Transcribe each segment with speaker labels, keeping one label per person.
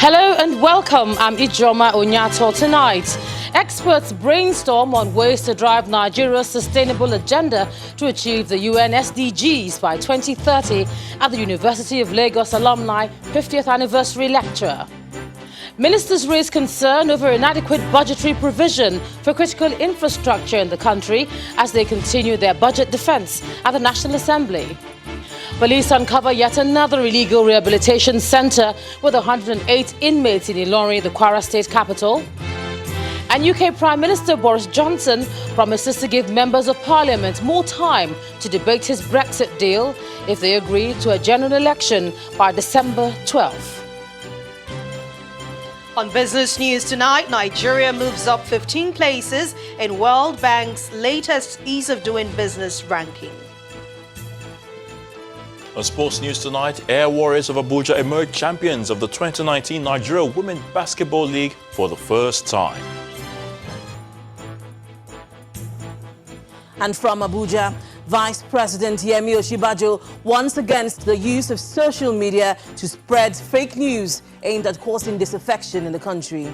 Speaker 1: Hello and welcome. I'm Ijoma Onyato. Tonight, experts brainstorm on ways to drive Nigeria's sustainable agenda to achieve the UN SDGs by 2030 at the University of Lagos Alumni 50th Anniversary Lecture. Ministers raise concern over inadequate budgetary provision for critical infrastructure in the country as they continue their budget defense at the National Assembly. Police uncover yet another illegal rehabilitation center with 108 inmates in Ilorin, the Kwara State capital. And UK Prime Minister Boris Johnson promises to give members of Parliament more time to debate his Brexit deal if they agree to a general election by December 12th.
Speaker 2: On business news tonight, Nigeria moves up 15 places in World Bank's latest ease of doing business ranking.
Speaker 3: On sports news tonight, Air Warriors of Abuja emerged champions of the 2019 Nigeria Women Basketball League for the first time.
Speaker 4: And from Abuja, Vice President Yemi Osinbajo warns against the use of social media to spread fake news aimed at causing disaffection in the country.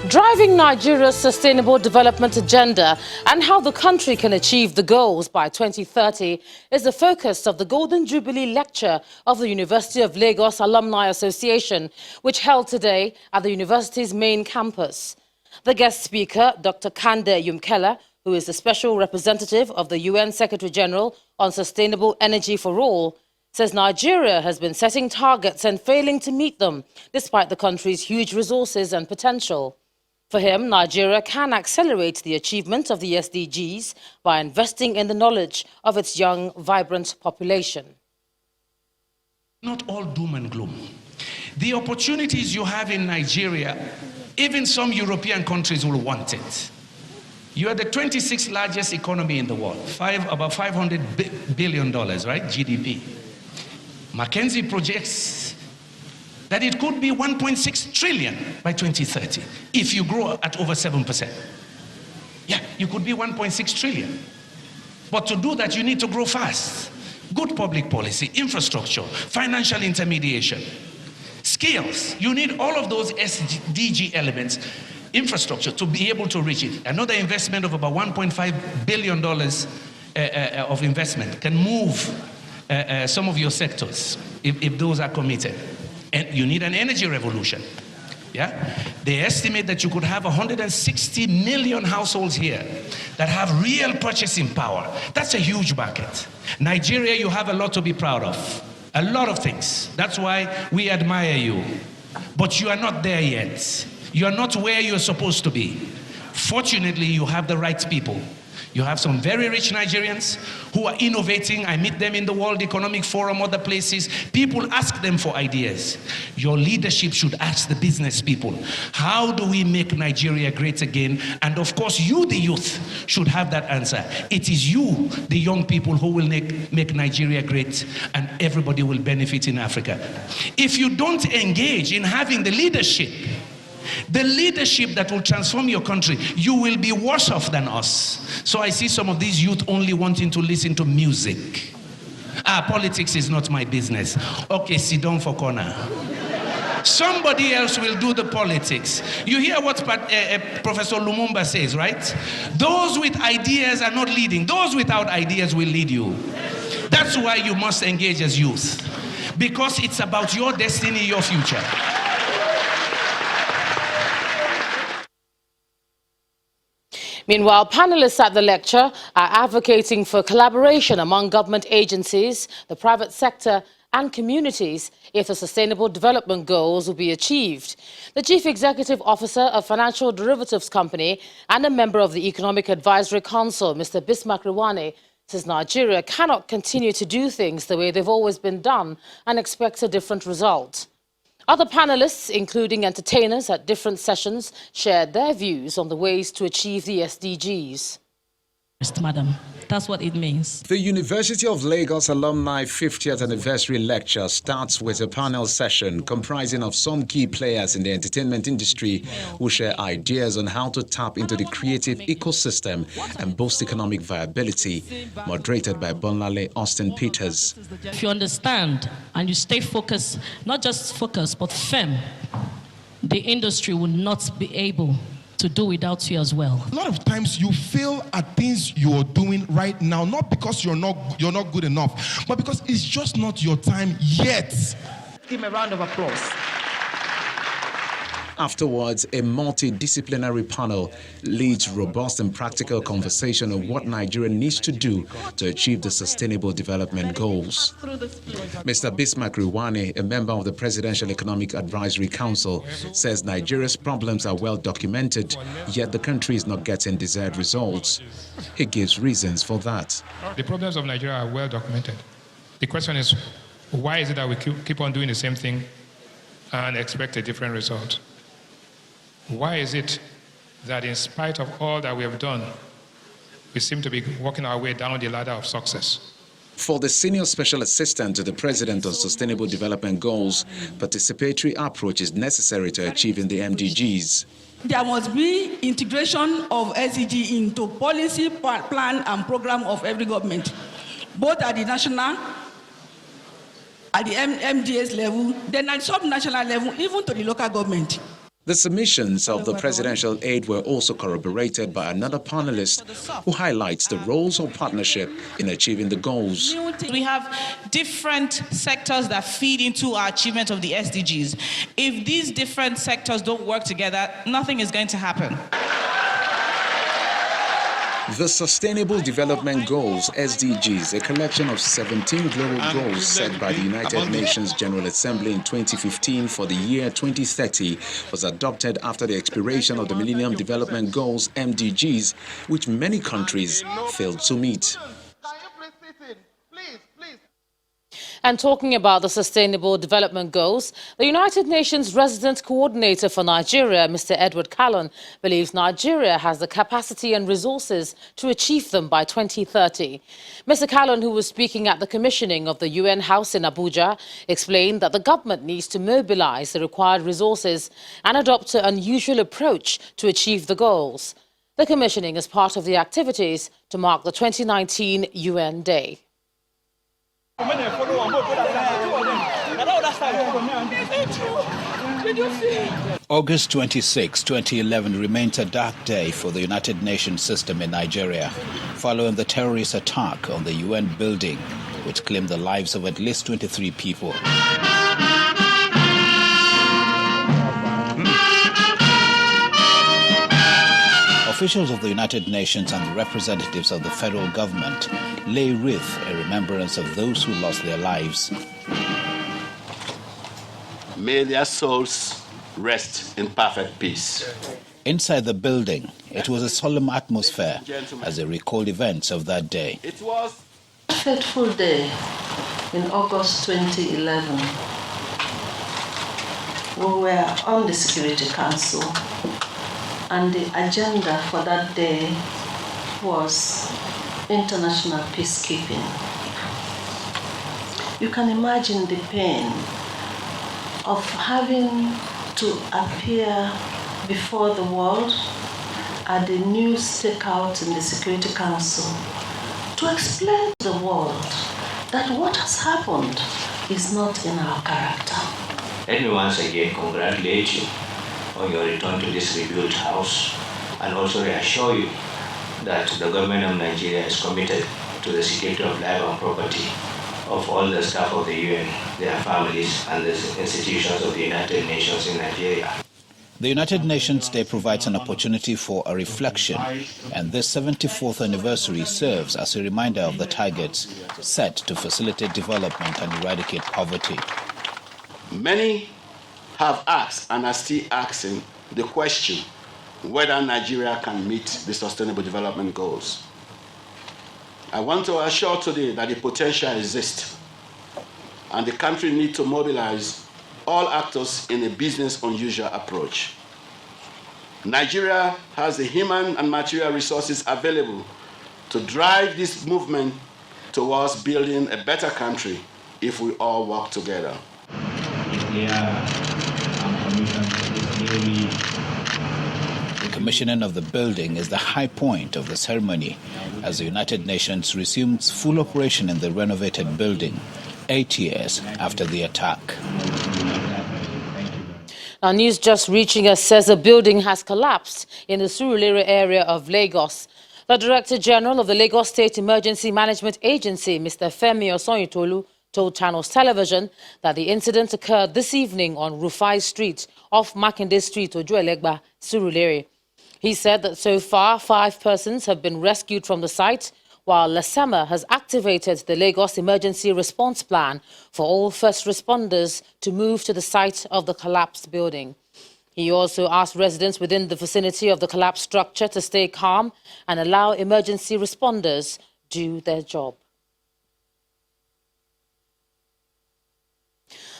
Speaker 1: Driving Nigeria's sustainable development agenda and how the country can achieve the goals by 2030 is the focus of the Golden Jubilee Lecture of the University of Lagos Alumni Association, which held today at the university's main campus. The guest speaker, Dr. Kande Yumkela, who is the Special Representative of the UN Secretary-General on Sustainable Energy for All, says Nigeria has been setting targets and failing to meet them, despite the country's huge resources and potential. For him, Nigeria can accelerate the achievement of the SDGs by investing in the knowledge of its young, vibrant population.
Speaker 5: Not all doom and gloom. The opportunities you have in Nigeria, even some European countries will want it. You are the 26th largest economy in the world, about $500 billion, right, GDP. McKinsey projects that it could be 1.6 trillion by 2030 if you grow at over 7%. Yeah, you could be 1.6 trillion. But to do that, you need to grow fast. Good public policy, infrastructure, financial intermediation, skills. You need all of those SDG elements, infrastructure, to be able to reach it. Another investment of about $1.5 billion of investment can move some of your sectors if those are committed. And you need an energy revolution. Yeah? They estimate that you could have 160 million households here that have real purchasing power. That's a huge market. Nigeria, you have a lot to be proud of. A lot of things. That's why we admire you. But you are not there yet. You are not where you're supposed to be. Fortunately, you have the right people. You have some very rich Nigerians who are innovating. I meet them in the World Economic Forum, other places. People ask them for ideas. Your leadership should ask the business people, how do we make Nigeria great again? And of course, you, the youth, should have that answer. It is you, the young people, who will make Nigeria great, and everybody will benefit in Africa. If you don't engage in having the leadership that will transform your country, you will be worse off than us. So I see some of these youth only wanting to listen to music. Politics is not my business. Okay, sit down for corner. Somebody else will do the politics. You hear what Professor Lumumba says, right? Those with ideas are not leading. Those without ideas will lead you. That's why you must engage as youth. Because it's about your destiny, your future.
Speaker 1: Meanwhile, panelists at the lecture are advocating for collaboration among government agencies, the private sector and communities if the Sustainable Development Goals will be achieved. The Chief Executive Officer of Financial Derivatives Company and a member of the Economic Advisory Council, Mr. Bismarck Rewane, says Nigeria cannot continue to do things the way they've always been done and expects a different result. Other panelists, including entertainers at different sessions, shared their views on the ways to achieve the SDGs.
Speaker 6: Madam. That's what it means.
Speaker 7: The University of Lagos Alumni 50th Anniversary Lecture starts with a panel session comprising of some key players in the entertainment industry who share ideas on how to tap into the creative ecosystem and boost economic viability, moderated by Bonlale Austin Peters.
Speaker 6: If you understand and you stay focused, not just focused, but firm, the industry will not be able to do without you as well.
Speaker 8: A lot of times you fail at things you're doing right now, not because you're not good enough, but because it's just not your time yet.
Speaker 6: Give me a round of applause.
Speaker 7: Afterwards, a multidisciplinary panel leads robust and practical conversation on what Nigeria needs to do to achieve the Sustainable Development Goals. Mr. Bismarck Riwane, a member of the Presidential Economic Advisory Council, says Nigeria's problems are well documented, yet the country is not getting desired results. He gives reasons for that.
Speaker 9: The problems of Nigeria are well documented. The question is, why is it that we keep on doing the same thing and expect a different result? Why is it that in spite of all that we have done, we seem to be working our way down the ladder of success?
Speaker 7: For the Senior Special Assistant to the President on Sustainable Development Goals, participatory approach is necessary to achieving the MDGs.
Speaker 10: There must be integration of SDG into policy, plan and program of every government, both at the national, at the MDS level, then at sub-national level, even to the local government.
Speaker 7: The submissions of the presidential aid were also corroborated by another panelist who highlights the roles of partnership in achieving the goals.
Speaker 11: We have different sectors that feed into our achievement of the SDGs. If these different sectors don't work together, nothing is going to happen.
Speaker 7: The Sustainable Development Goals, SDGs, a collection of 17 global goals set by the United Nations General Assembly in 2015 for the year 2030, was adopted after the expiration of the Millennium Development Goals, MDGs, which many countries failed to meet.
Speaker 1: And talking about the Sustainable Development Goals, the United Nations Resident Coordinator for Nigeria, Mr. Edward Callon, believes Nigeria has the capacity and resources to achieve them by 2030. Mr. Callon, who was speaking at the commissioning of the UN House in Abuja, explained that the government needs to mobilize the required resources and adopt an unusual approach to achieve the goals. The commissioning is part of the activities to mark the 2019 UN Day.
Speaker 12: August 26, 2011 remains a dark day for the United Nations system in Nigeria, following the terrorist attack on the UN building, which claimed the lives of at least 23 people. Officials of the United Nations and representatives of the federal government lay wreath in remembrance of those who lost their lives.
Speaker 13: May their souls rest in perfect peace.
Speaker 12: Inside the building, it was a solemn atmosphere as they recalled events of that day.
Speaker 14: It was a fateful day in August 2011. We were on the Security Council, and the agenda for that day was international peacekeeping. You can imagine the pain of having to appear before the world at the news stakeout in the Security Council to explain to the world that what has happened is not in our character.
Speaker 15: Let me once again congratulate you on your return to this rebuilt house, and also reassure you that the government of Nigeria is committed to the security of life and property of all the staff of the UN, their families, and the institutions of the United Nations in Nigeria.
Speaker 12: The United Nations Day provides an opportunity for a reflection, and this 74th anniversary serves as a reminder of the targets set to facilitate development and eradicate poverty.
Speaker 13: Many have asked and are still asking the question whether Nigeria can meet the Sustainable Development Goals. I want to assure today that the potential exists, and the country needs to mobilize all actors in a business unusual approach. Nigeria has the human and material resources available to drive this movement towards building a better country if we all work together.
Speaker 12: The commissioning of the building is the high point of the ceremony as the United Nations resumes full operation in the renovated building 8 years after the attack.
Speaker 1: Now, news just reaching us says a building has collapsed in the Surulere area of Lagos. The Director General of the Lagos State Emergency Management Agency, Mr. Femi Osonyitolu, told Channels Television that the incident occurred this evening on Rufai Street, off Makinde Street, Ojuelegba, Surulere. He said that so far 5 persons have been rescued from the site, while LASEMA has activated the Lagos Emergency Response Plan for all first responders to move to the site of the collapsed building. He also asked residents within the vicinity of the collapsed structure to stay calm and allow emergency responders do their job.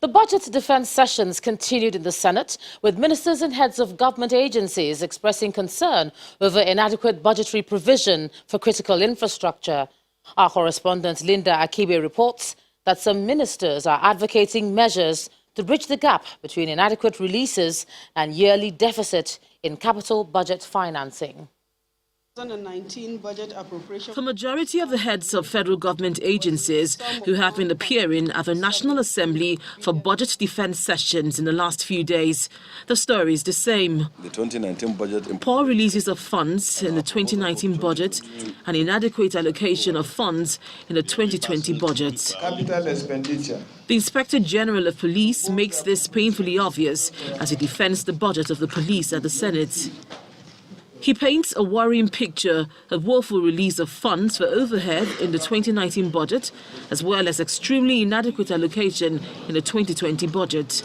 Speaker 1: The budget defense sessions continued in the Senate, with ministers and heads of government agencies expressing concern over inadequate budgetary provision for critical infrastructure. Our correspondent Linda Akibe reports that some ministers are advocating measures to bridge the gap between inadequate releases and yearly deficit in capital budget financing.
Speaker 10: 2019 budget appropriation.
Speaker 4: The majority of the heads of federal government agencies who have been appearing at the National Assembly for budget defense sessions in the last few days, the story is the same.
Speaker 16: The 2019 budget.
Speaker 4: Poor releases of funds in the 2019 budget and inadequate allocation of funds in the 2020 budget.
Speaker 16: Capital expenditure.
Speaker 4: The Inspector General of Police makes this painfully obvious as he defends the budget of the police at the Senate. He paints a worrying picture of woeful release of funds for overhead in the 2019 budget, as well as extremely inadequate allocation in the 2020 budget.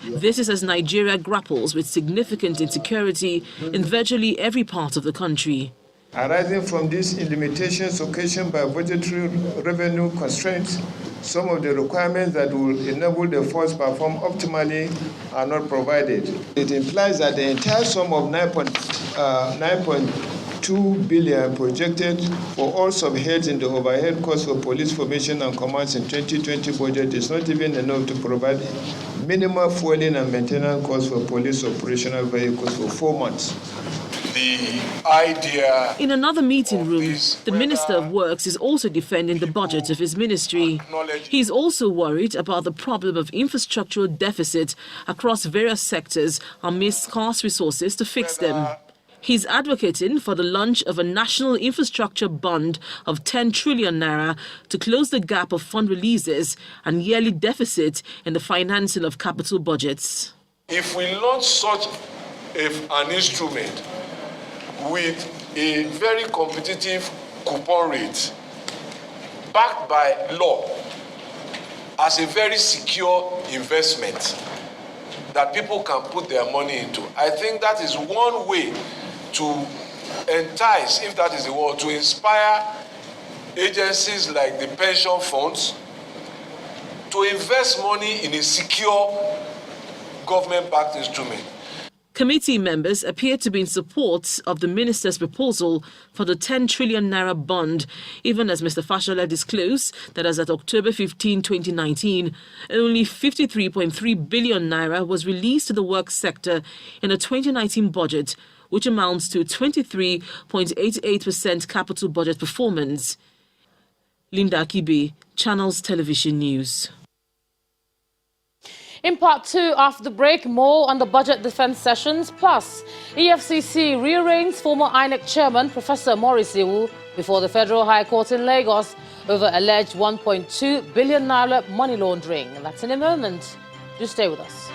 Speaker 4: This is as Nigeria grapples with significant insecurity in virtually every part of the country.
Speaker 16: Arising from these limitations occasioned by budgetary revenue constraints, some of the requirements that will enable the force to perform optimally are not provided. It implies that the entire sum of 9.2 billion projected for all subheads in the overhead cost for police formation and commands in 2020 budget is not even enough to provide minimal fueling and maintenance costs for police operational vehicles for 4 months.
Speaker 17: The idea.
Speaker 4: In another meeting room, the Minister of Works is also defending the budget of his ministry. He's also worried about the problem of infrastructural deficit across various sectors amidst scarce resources to fix them. He's advocating for the launch of a national infrastructure bond of 10 trillion naira to close the gap of fund releases and yearly deficit in the financing of capital budgets.
Speaker 17: If we launch such an instrument with a very competitive coupon rate, backed by law, as a very secure investment that people can put their money into, I think that is one way to entice, if that is the word, to inspire agencies like the pension funds to invest money in a secure government-backed instrument.
Speaker 4: Committee members appear to be in support of the minister's proposal for the 10 trillion naira bond, even as Mr. Fashola disclosed that as at October 15, 2019, only 53.3 billion naira was released to the works sector in the 2019 budget, which amounts to 23.88% capital budget performance. Linda Akibe, Channels Television News.
Speaker 1: In part 2, after the break, more on the budget defense sessions. Plus, EFCC rearraigns former INEC chairman Professor Maurice Iwu before the Federal High Court in Lagos over alleged 1.2 billion naira money laundering. And that's in a moment. Do stay with us.